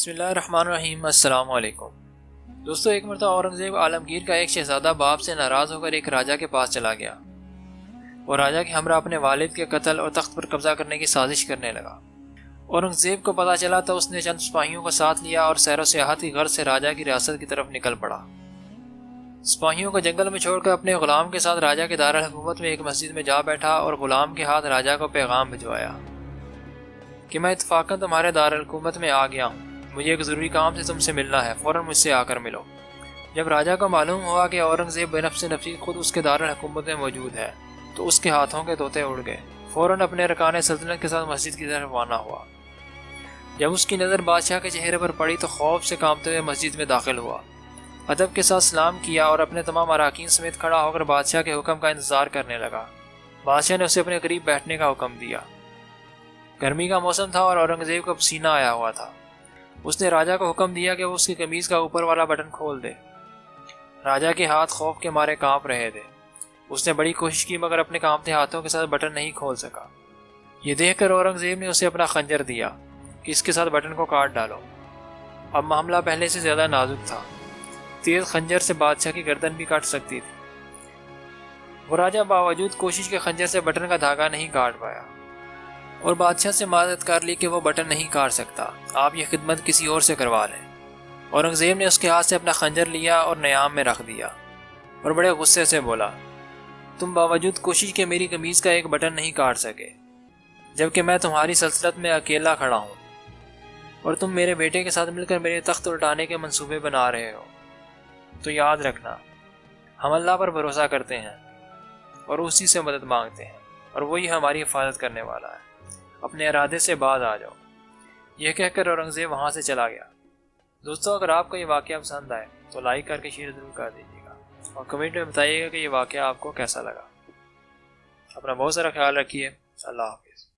بسم اللہ الرحمن الرحیم۔ السلام علیکم دوستو، ایک مرتبہ اورنگزیب عالمگیر کا ایک شہزادہ باپ سے ناراض ہو کر ایک راجہ کے پاس چلا گیا۔ وہ راجہ کے ہمراہ اپنے والد کے قتل اور تخت پر قبضہ کرنے کی سازش کرنے لگا۔ اورنگزیب کو پتہ چلا تو اس نے چند سپاہیوں کو ساتھ لیا اور سیر و سیاحت کی غرض سے راجہ کی ریاست کی طرف نکل پڑا۔ سپاہیوں کو جنگل میں چھوڑ کر اپنے غلام کے ساتھ راجہ کے دارالحکومت میں ایک مسجد میں جا بیٹھا اور غلام کے ہاتھ راجہ کو پیغام بھجوایا کہ میں اتفاقاً تمہارے دارالحکومت میں آ گیا ہوں، مجھے ایک ضروری کام سے تم سے ملنا ہے، فوراً مجھ سے آ کر ملو۔ جب راجہ کو معلوم ہوا کہ اورنگزیب بنفس نفسی خود اس کے دارالحکومت میں موجود ہے تو اس کے ہاتھوں کے طوطے اڑ گئے، فوراً اپنے ارکان سلطنت کے ساتھ مسجد کی طرف روانہ ہوا۔ جب اس کی نظر بادشاہ کے چہرے پر پڑی تو خوف سے کانپتے ہوئے مسجد میں داخل ہوا، ادب کے ساتھ سلام کیا اور اپنے تمام اراکین سمیت کھڑا ہو کر بادشاہ کے حکم کا انتظار کرنے لگا۔ بادشاہ نے اسے اپنے قریب بیٹھنے کا حکم دیا۔ گرمی کا موسم تھا اور اورنگزیب کو پسینہ آیا ہوا تھا۔ اس نے راجہ کو حکم دیا کہ وہ اس کی قمیض کا اوپر والا بٹن کھول دے۔ راجہ کے ہاتھ خوف کے مارے کانپ رہے تھے۔ اس نے بڑی کوشش کی مگر اپنے کانپتے ہاتھوں کے ساتھ بٹن نہیں کھول سکا۔ یہ دیکھ کر اورنگزیب نے اسے اپنا خنجر دیا کہ اس کے ساتھ بٹن کو کاٹ ڈالو۔ اب معاملہ پہلے سے زیادہ نازک تھا، تیز خنجر سے بادشاہ کی گردن بھی کاٹ سکتی تھی۔ وہ راجہ باوجود کوشش کے خنجر سے بٹن کا دھاگا نہیں کاٹ پایا اور بادشاہ سے معذرت کر لی کہ وہ بٹن نہیں کاٹ سکتا، آپ یہ خدمت کسی اور سے کروا لیں۔ اورنگزیب نے اس کے ہاتھ سے اپنا خنجر لیا اور نیام میں رکھ دیا اور بڑے غصے سے بولا، تم باوجود کوشش کے میری قمیض کا ایک بٹن نہیں کاٹ سکے، جبکہ میں تمہاری سلطنت میں اکیلا کھڑا ہوں اور تم میرے بیٹے کے ساتھ مل کر میرے تخت الٹانے کے منصوبے بنا رہے ہو۔ تو یاد رکھنا، ہم اللہ پر بھروسہ کرتے ہیں اور اسی سے مدد مانگتے ہیں اور وہی ہماری حفاظت کرنے والا ہے، اپنے ارادے سے باز آ جاؤ۔ یہ کہہ کر اورنگزیب وہاں سے چلا گیا۔ دوستو، اگر آپ کو یہ واقعہ پسند آئے تو لائک کر کے شیئر ضرور کر دیجیے گا اور کمنٹ میں بتائیے گا کہ یہ واقعہ آپ کو کیسا لگا۔ اپنا بہت سارا خیال رکھیے۔ اللہ حافظ۔